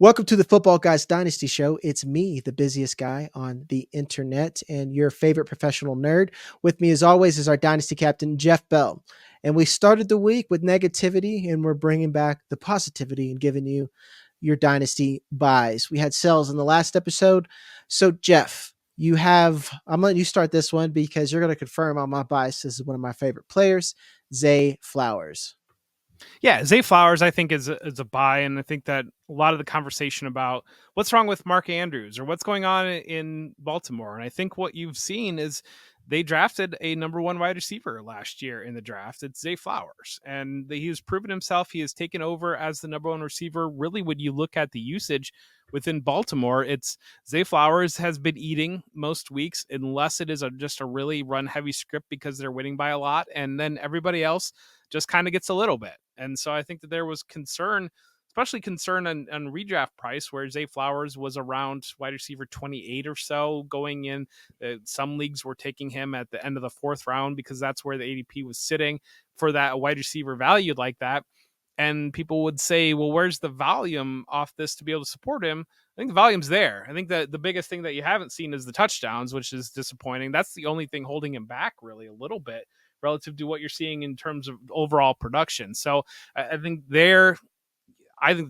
Welcome to the Football Guys Dynasty Show. It's me, the busiest guy on the internet, and your favorite professional nerd. With me, as always, is our Dynasty captain, Jeff Bell. And we started the week with negativity, and we're bringing back the positivity and giving you your Dynasty buys. We had sells in the last episode. So, Jeff, I'm letting you start this one because you're going to confirm on my bias. This is one of my favorite players, Zay Flowers. Yeah, Zay Flowers, I think, is a buy, and I think that a lot of the conversation about what's wrong with Mark Andrews or what's going on in Baltimore, and I think what you've seen is they drafted a number one wide receiver last year in the draft. It's Zay Flowers, and he's proven himself. He has taken over as the number one receiver. Really, when you look at the usage within Baltimore, it's Zay Flowers has been eating most weeks, unless it is just a really run heavy script because they're winning by a lot, and then everybody else just kind of gets a little bit. And so I think that there was concern, especially concern on redraft price, where Zay Flowers was around wide receiver 28 or so going in. Some leagues were taking him at the end of the fourth round because that's where the ADP was sitting for that wide receiver valued like that. And people would say, well, where's the volume off this to be able to support him? I think the volume's there. I think that the biggest thing that you haven't seen is the touchdowns, which is disappointing. That's the only thing holding him back really a little bit relative to what you're seeing in terms of overall production. So I think the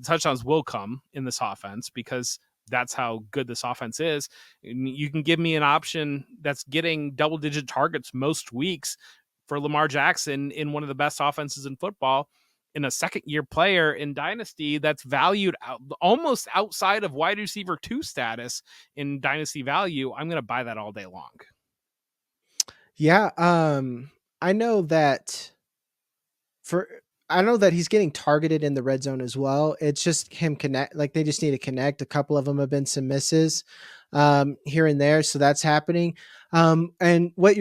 touchdowns will come in this offense because that's how good this offense is. You can give me an option that's getting double-digit targets most weeks for Lamar Jackson in one of the best offenses in football, in a second-year player in Dynasty that's valued almost outside of wide receiver 2 status in Dynasty value. I'm going to buy that all day long. Yeah, I know that he's getting targeted in the red zone as well. It's just him connect. Like they just need to connect. A couple of them have been some misses here and there, so that's happening. And what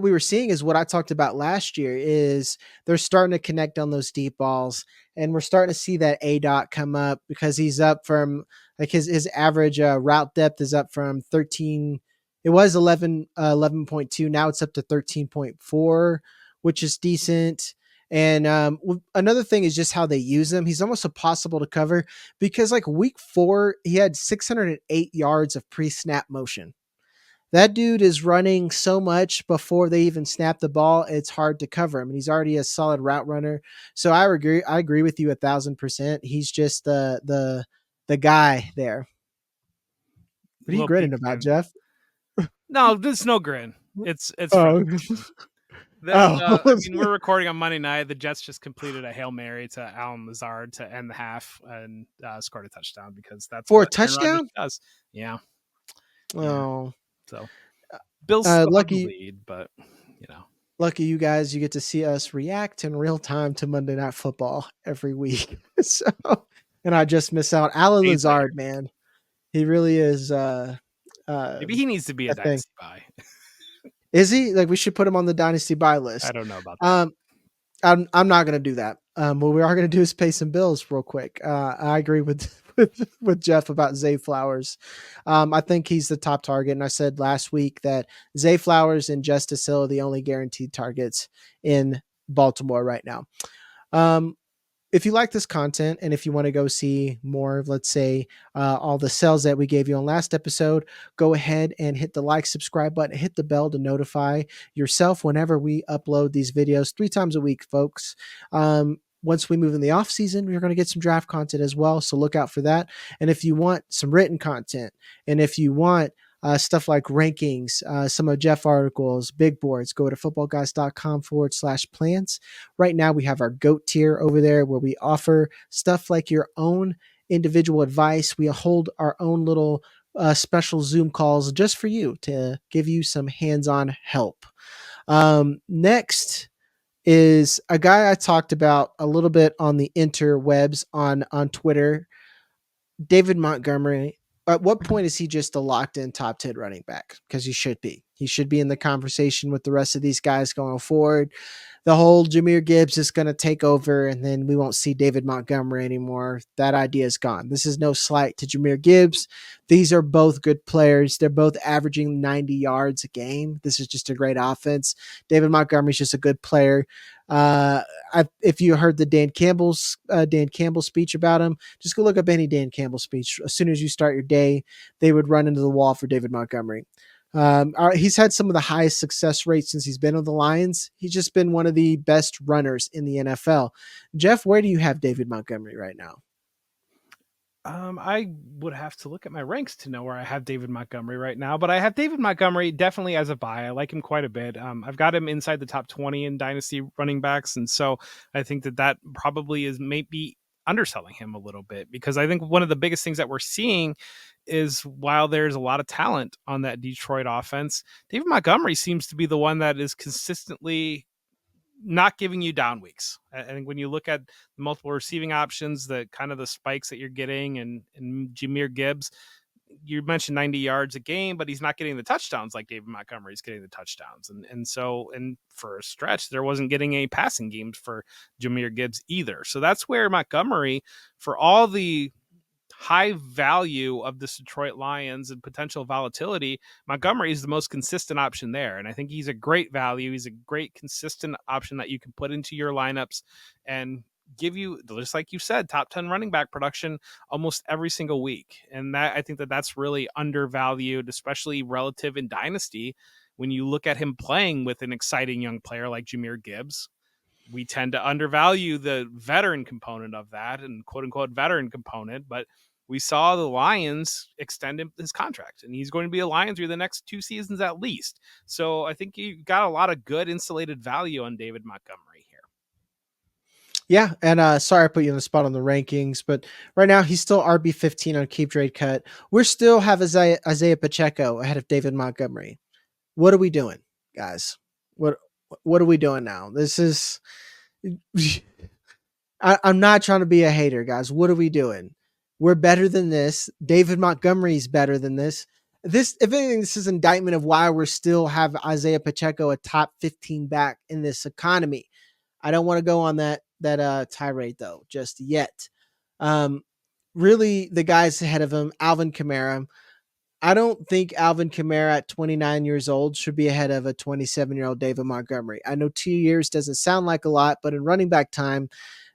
we were seeing is what I talked about last year is they're starting to connect on those deep balls, and we're starting to see that ADOT come up because he's up from like his average route depth is up from 13. It was 11.2. Now it's up to 13.4, which is decent. And another thing is just how they use him. He's almost impossible to cover because like week 4, he had 608 yards of pre-snap motion. That dude is running so much before they even snap the ball. It's hard to cover him. And he's already a solid route runner. So I agree with you 1,000%. He's just the guy there. What are you grinning about, Jeff? No, there's no grin. It's I mean, we're recording on Monday night. The Jets just completed a Hail Mary to Allen Lazard to end the half and scored a touchdown because that's for a touchdown. Does. Yeah. Oh, so Bill's lucky lead, but lucky you guys, you get to see us react in real time to Monday Night Football every week. So, and I just miss out. Allen Lazard, man, he really is. Maybe he needs to be a dynasty buy. Is he? Like we should put him on the dynasty buy list. I don't know about that. I'm not going to do that. What we are going to do is pay some bills real quick. I agree with Jeff about Zay Flowers. I think he's the top target. And I said last week that Zay Flowers and Justice Hill are the only guaranteed targets in Baltimore right now. If you like this content and if you want to go see more of, let's say, all the sales that we gave you on last episode, go ahead and hit the like, subscribe button, hit the bell to notify yourself whenever we upload these videos 3 times a week, folks. Once we move in the off season, we're going to get some draft content as well. So look out for that. And if you want some written content, and if you want stuff like rankings, some of Jeff articles, big boards, go to footballguys.com/plans. Right now we have our GOAT tier over there where we offer stuff like your own individual advice. We hold our own little special Zoom calls just for you to give you some hands-on help. Next is a guy I talked about a little bit on the interwebs on Twitter, David Montgomery. At what point is he just a locked-in top 10 running back? Because he should be. He should be in the conversation with the rest of these guys going forward. The whole Jahmyr Gibbs is going to take over, and then we won't see David Montgomery anymore. That idea is gone. This is no slight to Jahmyr Gibbs. These are both good players. They're both averaging 90 yards a game. This is just a great offense. David Montgomery is just a good player. Uh, if you heard the Dan Campbell speech about him, just go look up any Dan Campbell speech. As soon as you start your day, they would run into the wall for David Montgomery. He's had some of the highest success rates since he's been with the Lions. He's just been one of the best runners in the NFL. Jeff, where do you have David Montgomery right now? I would have to look at my ranks to know where I have David Montgomery right now, but I have David Montgomery definitely as a buy. I like him quite a bit. I've got him inside the top 20 in Dynasty running backs, and so I think that probably is maybe underselling him a little bit, because I think one of the biggest things that we're seeing is, while there's a lot of talent on that Detroit offense, David Montgomery seems to be the one that is consistently not giving you down weeks. I think when you look at the multiple receiving options, the kind of the spikes that you're getting, and Jahmyr Gibbs, you mentioned 90 yards a game, but he's not getting the touchdowns like David Montgomery's getting the touchdowns. And for a stretch, there wasn't getting any passing games for Jahmyr Gibbs either. So that's where Montgomery, for all the high value of the Detroit Lions and potential volatility, Montgomery is the most consistent option there. And I think he's a great value. He's a great consistent option that you can put into your lineups and give you, just like you said, top 10 running back production almost every single week. And that, I think that that's really undervalued, especially relative in Dynasty. When you look at him playing with an exciting young player like Jahmyr Gibbs, we tend to undervalue the veteran component of that, and quote unquote veteran component. But we saw the Lions extend his contract, and he's going to be a Lion through the next 2 seasons at least. So I think you got a lot of good insulated value on David Montgomery here. Yeah, and sorry I put you on the spot on the rankings, but right now he's still RB 15 on Keep Trade Cut. We still have Isaiah Pacheco ahead of David Montgomery. What are we doing, guys? What what are we doing now? This is I'm not trying to be a hater, guys. What are we doing? We're better than this. David Montgomery's better than this. This, if anything, this is an indictment of why we're still have Isaiah Pacheco a top 15 back in this economy. I don't want to go on that tirade though just yet. Um, really, the guys ahead of him, Alvin Kamara. I don't think Alvin Kamara at 29 years old should be ahead of a 27-year-old David Montgomery. I know 2 years doesn't sound like a lot, but in running back time,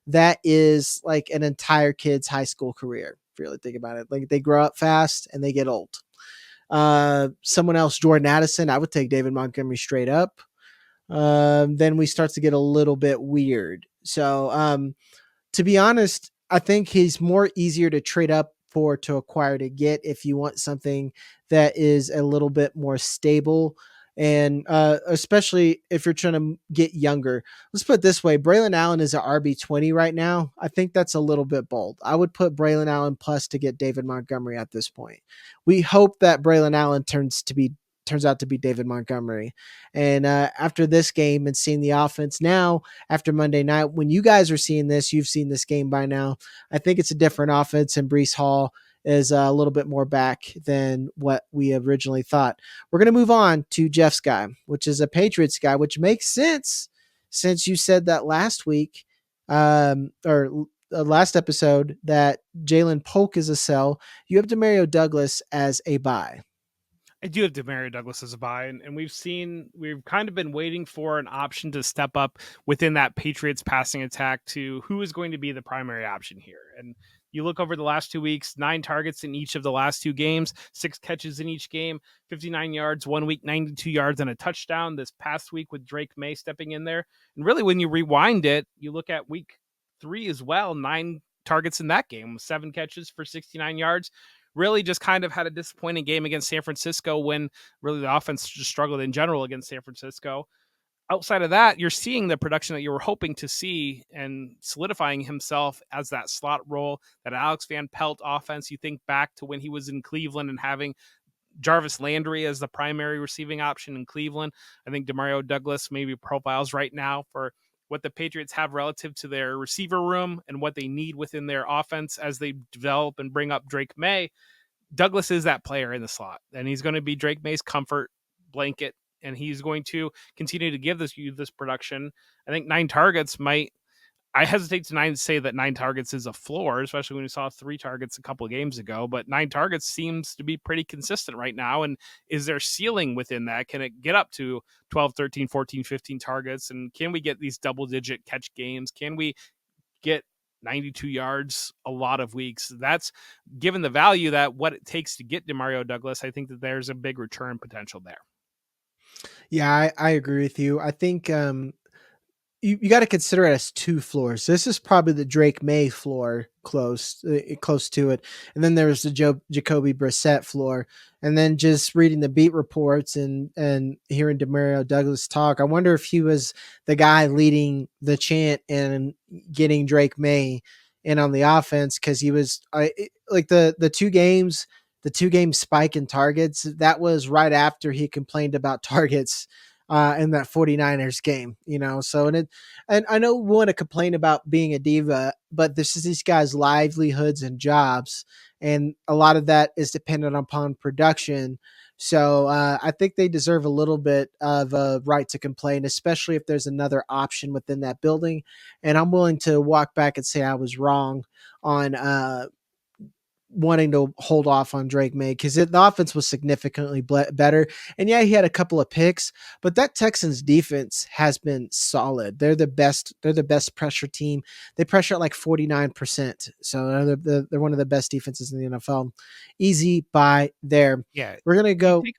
that is like an entire kid's high school career. If you really think about it, like they grow up fast and they get old. Someone else, Jordan Addison, I would take David Montgomery straight up. Then we start to get a little bit weird. So, to be honest, I think he's more easier to trade up for, to acquire, to get if you want something that is a little bit more stable. And especially if you're trying to get younger. Let's put it this way: Braylon Allen is an RB 20 right now. I think that's a little bit bold. I would put Braylon Allen plus to get David Montgomery at this point. We hope that Braylon Allen turns out to be David Montgomery. And after this game and seeing the offense now, after Monday night, when you guys are seeing this, you've seen this game by now. I think it's a different offense, and Brees Hall is a little bit more back than what we originally thought. We're going to move on to Jeff's guy, which is a Patriots guy, which makes sense since you said that last week, or last episode, that Jalen Polk is a sell. You have Demario Douglas as a buy. I do have Demario Douglas as a buy, and we've kind of been waiting for an option to step up within that Patriots passing attack to who is going to be the primary option here. And you look over the last 2 weeks, 9 targets in each of the last 2 games, 6 catches in each game, 59 yards, 1 week, 92 yards and a touchdown this past week with Drake May stepping in there. And really, when you rewind it, you look at week 3 as well, 9 targets in that game, 7 catches for 69 yards. Really just kind of had a disappointing game against San Francisco, when really the offense just struggled in general against San Francisco. Outside of that, you're seeing the production that you were hoping to see, and solidifying himself as that slot role, that Alex Van Pelt offense. You think back to when he was in Cleveland and having Jarvis Landry as the primary receiving option in Cleveland. I think Demario Douglas maybe profiles right now for what the Patriots have relative to their receiver room and what they need within their offense as they develop and bring up Drake May. Douglas is that player in the slot, and he's going to be Drake May's comfort blanket, and he's going to continue to give this production. I think 9 targets might I hesitate to say that 9 targets is a floor, especially when we saw 3 targets a couple of games ago. But 9 targets seems to be pretty consistent right now. And is there ceiling within that? Can it get up to 12, 13, 14, 15 targets? And can we get these double digit catch games? Can we get 92 yards a lot of weeks? That's given the value that what it takes to get Demario Douglas. I think that there's a big return potential there. Yeah, I agree with you. I think you got to consider it as two floors. This is probably the Drake May floor, close to it, and then there's the Jacoby Brissett floor, and then just reading the beat reports and hearing Demario Douglas talk. I wonder if he was the guy leading the chant and getting Drake May in on the offense, because he was like the 2 games. The 2 game spike in targets, that was right after he complained about targets in that 49ers game, So, and I know we want to complain about being a diva, but this is these guys' livelihoods and jobs, and a lot of that is dependent upon production. So I think they deserve a little bit of a right to complain, especially if there's another option within that building. And I'm willing to walk back and say I was wrong on wanting to hold off on Drake May, because the offense was significantly better. And yeah, he had a couple of picks, but that Texans defense has been solid. They're the best. They're the best pressure team. They pressure at like 49%. So they're one of the best defenses in the NFL. Easy by there. Yeah. We're going to You go. take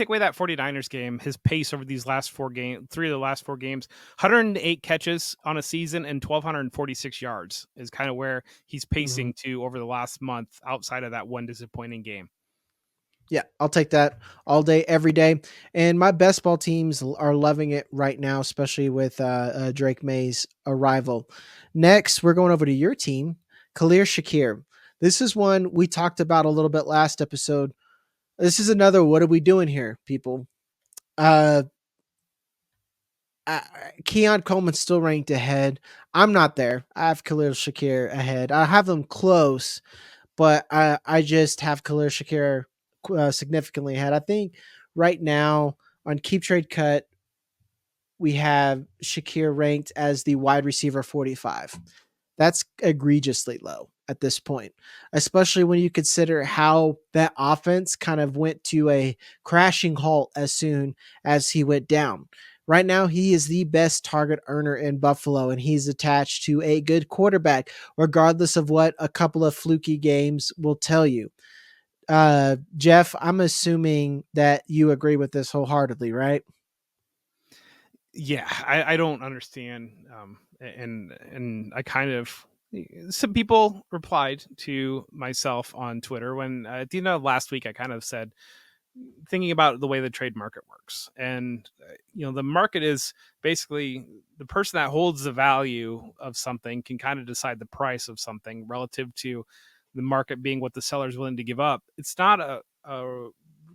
away that 49ers game, his pace over these last 4 games, 3 of the last 4 games, 108 catches on a season and 1,246 yards is kind of where he's Mhm. pacing to over the last month outside of that one disappointing game. Yeah, I'll take that all day, every day. And my best ball teams are loving it right now, especially with Drake May's arrival. Next, we're going over to your team, Khalil Shakir. This is one we talked about a little bit last episode. This is another what are we doing here, people? Uh, uh Keon Coleman's still ranked ahead. I'm not there. I have Khalil Shakir ahead. I have them close, but I just have Khalil Shakir significantly ahead. I think right now on Keep Trade Cut, we have Shakir ranked as the wide receiver 45. That's egregiously low at this point, especially when you consider how that offense kind of went to a crashing halt as soon as he went down. Right now, he is the best target earner in Buffalo, and he's attached to a good quarterback, regardless of what a couple of fluky games will tell you. Jeff, I'm assuming that you agree with this wholeheartedly, right? Yeah, I don't understand, and I kind of some people replied to myself on Twitter when at the end of last week I kind of said thinking about the way the trade market works, and the market is basically the person that holds the value of something can kind of decide the price of something relative to the market being what the seller is willing to give up. It's not a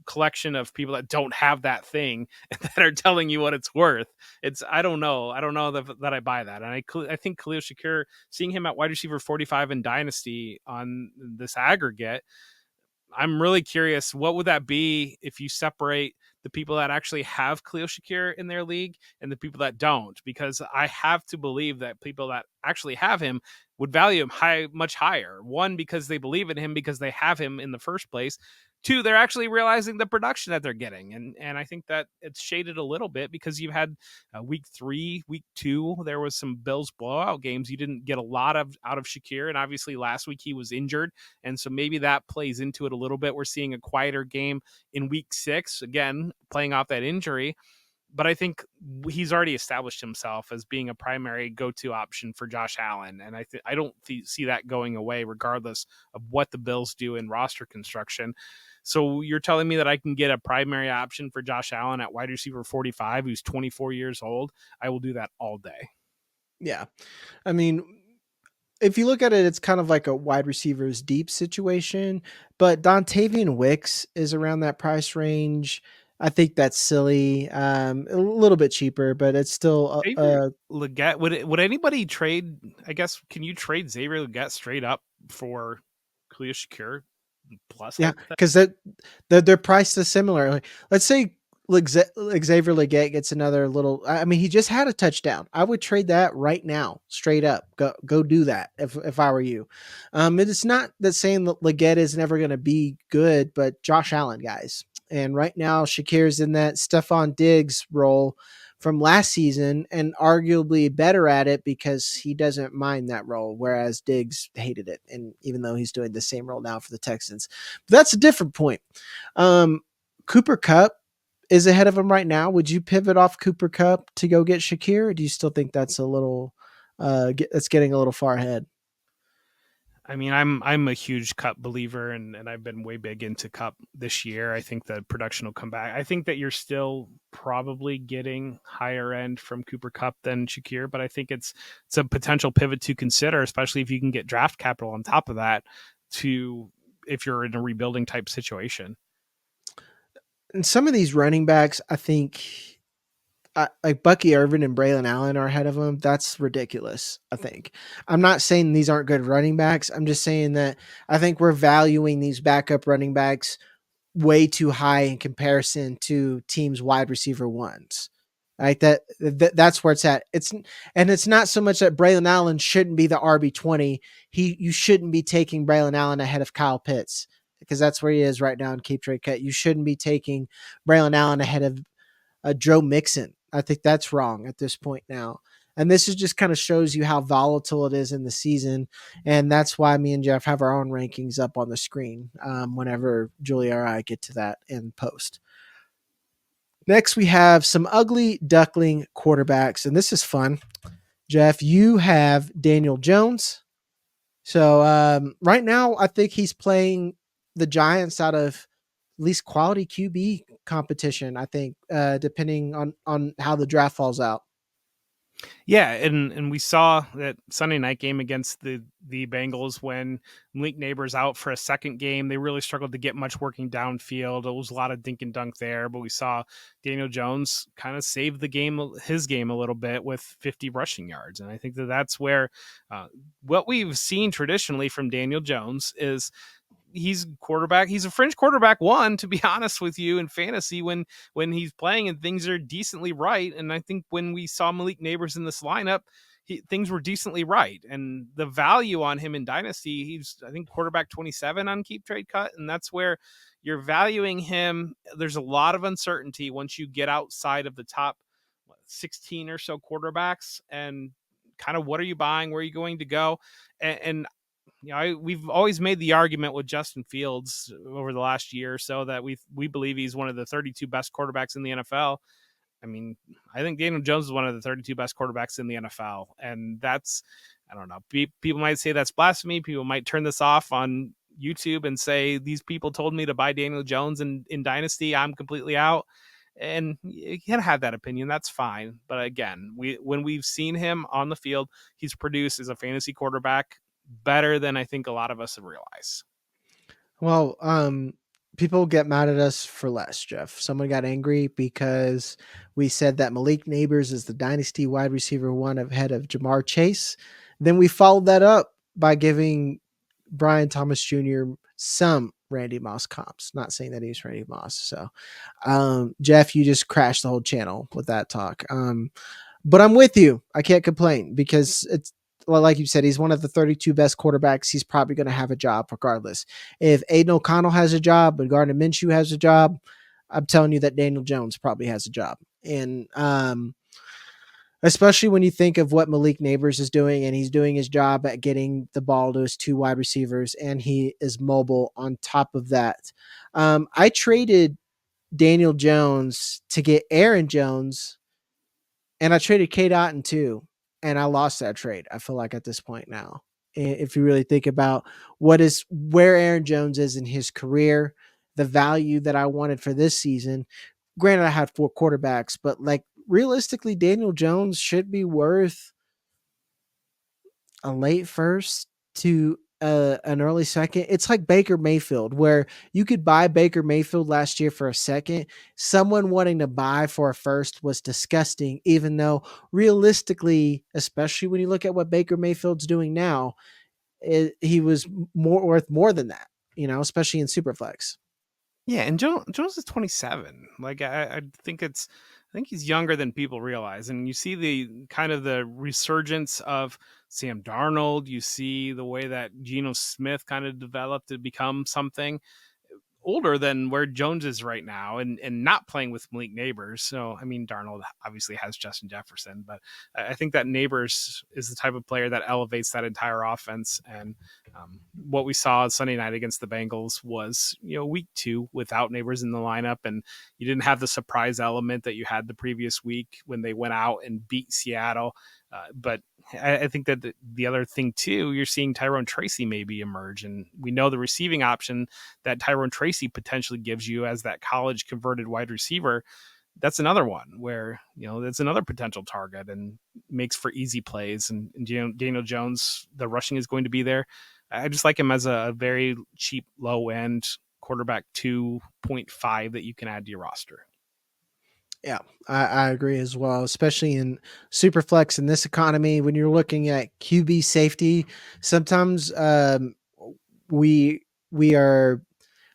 collection of people that don't have that thing that are telling you what it's worth. It's I don't know that I buy that. And I think Khalil Shakir, seeing him at wide receiver 45 in Dynasty on this aggregate, I'm really curious, what would that be if you separate the people that actually have Khalil Shakir in their league and the people that don't? Because I have to believe that people that actually have him would value him much higher. One, because they believe in him because they have him in the first place. Two, they're actually realizing the production that they're getting, and I think that it's shaded a little bit because you've had week 3, week 2, there was some Bills blowout games. You didn't get a lot of out of Shakir, and obviously last week he was injured, and so maybe that plays into it a little bit. We're seeing a quieter game in week 6, again, playing off that injury. But I think he's already established himself as being a primary go-to option for Josh Allen, and I don't see that going away, regardless of what the Bills do in roster construction. So you're telling me that I can get a primary option for Josh Allen at wide receiver 45, who's 24 years old? I will do that all day. Yeah. I mean, if you look at it, it's kind of like a wide receivers deep situation, but Dontavian Wicks is around that price range. I think that's silly. A little bit cheaper, but it's still Xavier Leggett, would anybody trade? I guess, can you trade Xavier Leggett straight up for Khalil Shakir plus yeah, hypothetical? because that their price is similar. Like, let's say Xavier Legette gets another little. I mean, he just had a touchdown. I would trade that right now, straight up. Go do that if I were you. It's not that saying that Legette is never going to be good, but Josh Allen, guys, and right now Shakir's in that Stephon Diggs role from last season, and arguably better at it because he doesn't mind that role, whereas Diggs hated it, and even though he's doing the same role now for the Texans, but that's a different point. Um, Cooper Cup is ahead of him right now. Would you pivot off Cooper Cup to go get Shakir, or do you still think that's a little that's getting a little far ahead? I mean, I'm a huge Cup believer, and I've been way big into Cup this year. I think the production will come back. I think that you're still probably getting higher end from Cooper Cup than Shakir, but I think it's a potential pivot to consider, especially if you can get draft capital on top of that to if you're in a rebuilding type situation. And some of these running backs, I think, like Bucky Irvin and Braylon Allen are ahead of him. That's ridiculous. I think. I'm not saying these aren't good running backs. I'm just saying that I think we're valuing these backup running backs way too high in comparison to teams wide receiver ones. Right, that's where it's at. It's not so much that Braylon Allen shouldn't be the RB20. You shouldn't be taking Braylon Allen ahead of Kyle Pitts because that's where he is right now in Keep Trade Cut. You shouldn't be taking Braylon Allen ahead of Joe Mixon. I think that's wrong at this point now. And this is just kind of shows you how volatile it is in the season. And that's why me and Jeff have our own rankings up on the screen whenever Julia or I get to that in post. Next, we have some ugly duckling quarterbacks. And this is fun. Jeff, you have Daniel Jones. So right now, I think he's playing the Giants out of least quality QB competition. I think, depending on how the draft falls out. Yeah, and we saw that Sunday night game against the Bengals when Malik Neighbors out for a second game. They really struggled to get much working downfield. It was a lot of dink and dunk there, but we saw Daniel Jones kind of save his game a little bit with 50 rushing yards, and I think that that's where what we've seen traditionally from Daniel Jones is he's quarterback. He's a fringe quarterback one, to be honest with you, in fantasy when he's playing and things are decently right. And I think when we saw Malik Neighbors in this lineup, things were decently right. And the value on him in Dynasty, he's I think quarterback 27 on Keep Trade Cut, and that's where you're valuing him. There's a lot of uncertainty once you get outside of the top 16 or so quarterbacks and kind of what are you buying, where are you going to go, and we've always made the argument with Justin Fields over the last year or so that we believe he's one of the 32 best quarterbacks in the NFL. I mean, I think Daniel Jones is one of the 32 best quarterbacks in the NFL, and that's I don't know. People might say that's blasphemy. People might turn this off on YouTube and say these people told me to buy Daniel Jones in Dynasty. I'm completely out. And you can have that opinion. That's fine. But again, when we've seen him on the field, he's produced as a fantasy quarterback better than I think a lot of us have realized. Well, people get mad at us for less, Jeff. Someone got angry because we said that Malik Neighbors is the dynasty wide receiver one ahead of Jamar Chase. Then we followed that up by giving Brian Thomas Jr. some Randy Moss comps. Not saying that he's Randy Moss. So, Jeff, you just crashed the whole channel with that talk. But I'm with you. I can't complain because it's well, like you said, he's one of the 32 best quarterbacks. He's probably going to have a job regardless. If Aiden O'Connell has a job and Gardner Minshew has a job, I'm telling you that Daniel Jones probably has a job. And especially when you think of what Malik Neighbors is doing, and he's doing his job at getting the ball to his two wide receivers, and he is mobile on top of that. I traded Daniel Jones to get Aaron Jones, and I traded K. Dotton too, and I lost that trade. I feel like at this point now, if you really think about where Aaron Jones is in his career, the value that I wanted for this season. Granted, I had four quarterbacks, but like realistically, Daniel Jones should be worth a late first to an early second. It's like Baker Mayfield, where you could buy Baker Mayfield last year for a second. Someone wanting to buy for a first was disgusting, even though realistically, especially when you look at what Baker Mayfield's doing now, he was more worth more than that, especially in Superflex. Yeah, and Jones is 27. Like I think I think he's younger than people realize. And you see the kind of the resurgence of Sam Darnold. You see the way that Geno Smith kind of developed to become something older than where Jones is right now, and not playing with Malik Neighbors. So I mean, Darnold obviously has Justin Jefferson, but I think that Neighbors is the type of player that elevates that entire offense. And what we saw Sunday night against the Bengals was, week 2 without Neighbors in the lineup, and you didn't have the surprise element that you had the previous week when they went out and beat Seattle. But I think that the other thing too, you're seeing Tyrone Tracy maybe emerge, and we know the receiving option that Tyrone Tracy potentially gives you as that college converted wide receiver. That's another one where, that's another potential target and makes for easy plays. And Daniel Jones, the rushing is going to be there. I just like him as a very cheap, low end quarterback 2.5 that you can add to your roster. Yeah, I agree as well, especially in Superflex in this economy. When you're looking at QB safety, sometimes we we are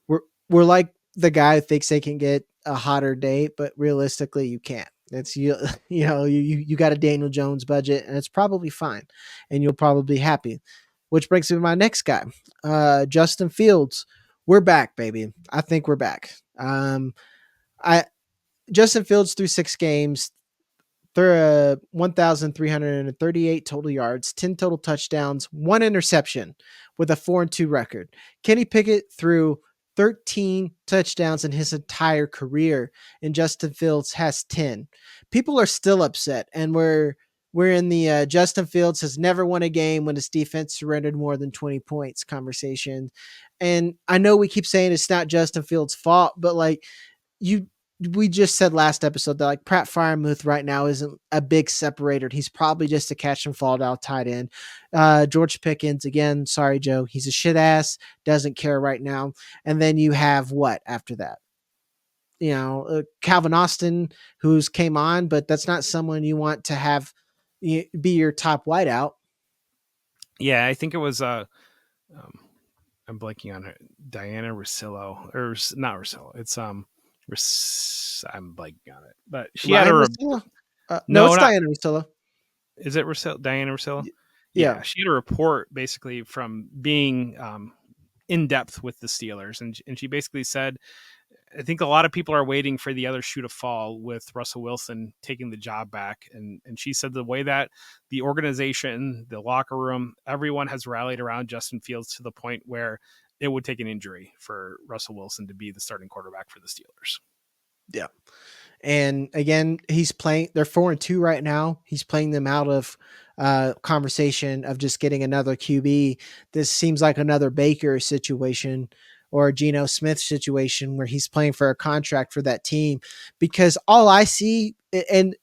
we're like the guy who thinks they can get a hotter date, but realistically, you can't. It's you, you got a Daniel Jones budget, and it's probably fine, and you'll probably be happy. Which brings me to my next guy, Justin Fields. We're back, baby. I think we're back. I Justin Fields through 6 games, 1,338 total yards, 10 total touchdowns, 1 interception with a 4-2 record. Kenny Pickett threw 13 touchdowns in his entire career, and Justin Fields has 10. People are still upset, and we're in the Justin Fields has never won a game when his defense surrendered more than 20 points conversation. And I know we keep saying it's not Justin Fields' fault, but like you we just said last episode that like Pratt Firemouth right now isn't a big separator. He's probably just a catch and fall down tight end. George Pickens, again, sorry, Joe. He's a shit ass, doesn't care right now. And then you have what after that? Calvin Austin, who's came on, but that's not someone you want to have be your top wideout. Yeah, I think it was um, I'm blanking on her, Diana Rosillo, or not Rosillo. It's I'm blanking on it, but she had Ryan a Russillo? No, no, it's not Diana Russillo. is it Rosillo, Diana Rosillo? Yeah. Yeah, she had a report basically from being in depth with the Steelers, and she basically said, I think a lot of people are waiting for the other shoe to fall with Russell Wilson taking the job back. And she said the way that the organization, the locker room, everyone has rallied around Justin Fields to the point where it would take an injury for Russell Wilson to be the starting quarterback for the Steelers. Yeah. And again, he's playing. They're 4-2 right now. He's playing them out of conversation of just getting another QB. This seems like another Baker situation or a Geno Smith situation where he's playing for a contract for that team. Because all I see, and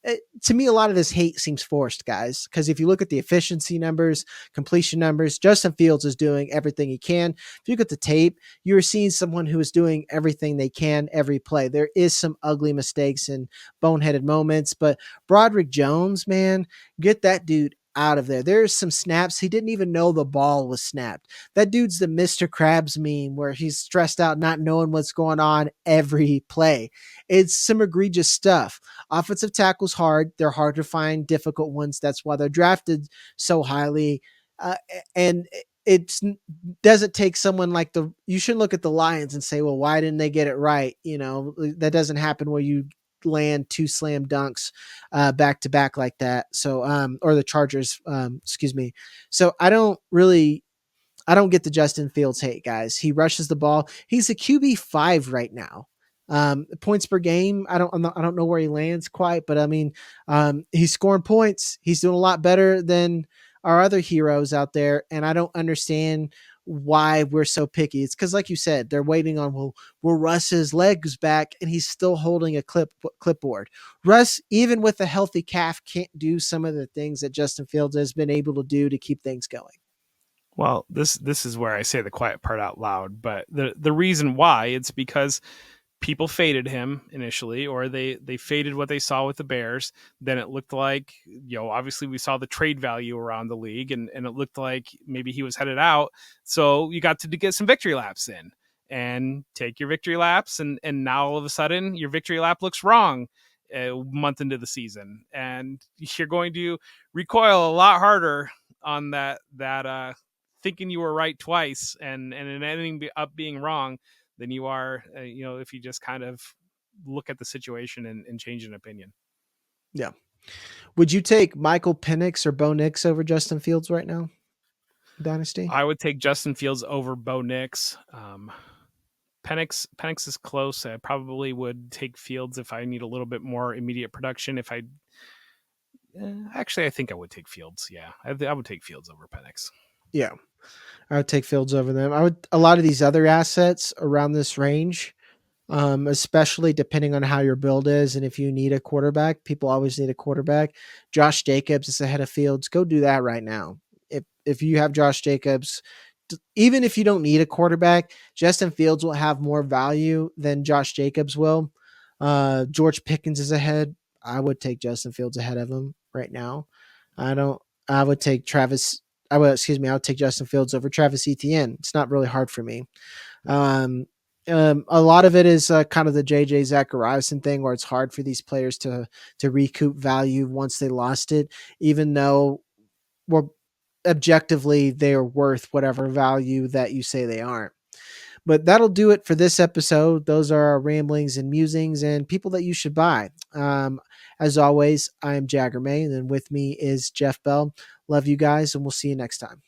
to me, a lot of this hate seems forced, guys. Because if you look at the efficiency numbers, completion numbers, Justin Fields is doing everything he can. If you look at the tape, you're seeing someone who is doing everything they can every play. There is some ugly mistakes and boneheaded moments, but Broderick Jones, man, get that dude out of there. There's some snaps he didn't even know the ball was snapped. That dude's the Mr. Krabs meme where he's stressed out, not knowing what's going on every play. It's some egregious stuff. Offensive tackles hard. They're hard to find, difficult ones. That's why they're drafted so highly. Uh, and it doesn't take someone like you shouldn't look at the Lions and say, well, why didn't they get it right? That doesn't happen where you land 2 slam dunks back to back like that. So, or the Chargers, excuse me. So I don't get the Justin Fields hate, guys. He rushes the ball. He's a QB5 right now. Points per game. I don't know where he lands quite, but I mean, he's scoring points. He's doing a lot better than our other heroes out there, and I don't understand why we're so picky. It's because, like you said, they're waiting on will Russ's legs back, and he's still holding a clipboard. Russ, even with a healthy calf, can't do some of the things that Justin Fields has been able to do to keep things going. Well, this is where I say the quiet part out loud, but the reason why, it's because people faded him initially, or they faded what they saw with the Bears. Then it looked like, obviously we saw the trade value around the league, and it looked like maybe he was headed out. So you got to get some victory laps in. and take your victory laps, and now all of a sudden your victory lap looks wrong a month into the season, and you're going to recoil a lot harder on that thinking you were right twice and it ending up being wrong than you are if you just kind of look at the situation and change an opinion. Yeah. Would you take Michael Penix or Bo Nix over Justin Fields right now? Dynasty? I would take Justin Fields over Bo Nix. Penix is close. I probably would take Fields if I need a little bit more immediate production. If I actually, I think I would take Fields. Yeah, I would take Fields over Penix. Yeah. I would take Fields over them. I would a lot of these other assets around this range, especially depending on how your build is and if you need a quarterback. People always need a quarterback. Josh Jacobs is ahead of Fields. Go do that right now. If you have Josh Jacobs, even if you don't need a quarterback, Justin Fields will have more value than Josh Jacobs will. George Pickens is ahead. I would take Justin Fields ahead of him right now. I don't. I would take Travis. I would excuse me. I would take Justin Fields over Travis Etienne. It's not really hard for me. Um, a lot of it is kind of the JJ Zachariason thing, where it's hard for these players to recoup value once they lost it, even though we're objectively they are worth whatever value that you say they aren't. But that'll do it for this episode. Those are our ramblings and musings and people that you should buy. As always, I am Jagger May, and then with me is Jeff Bell. Love you guys, and we'll see you next time.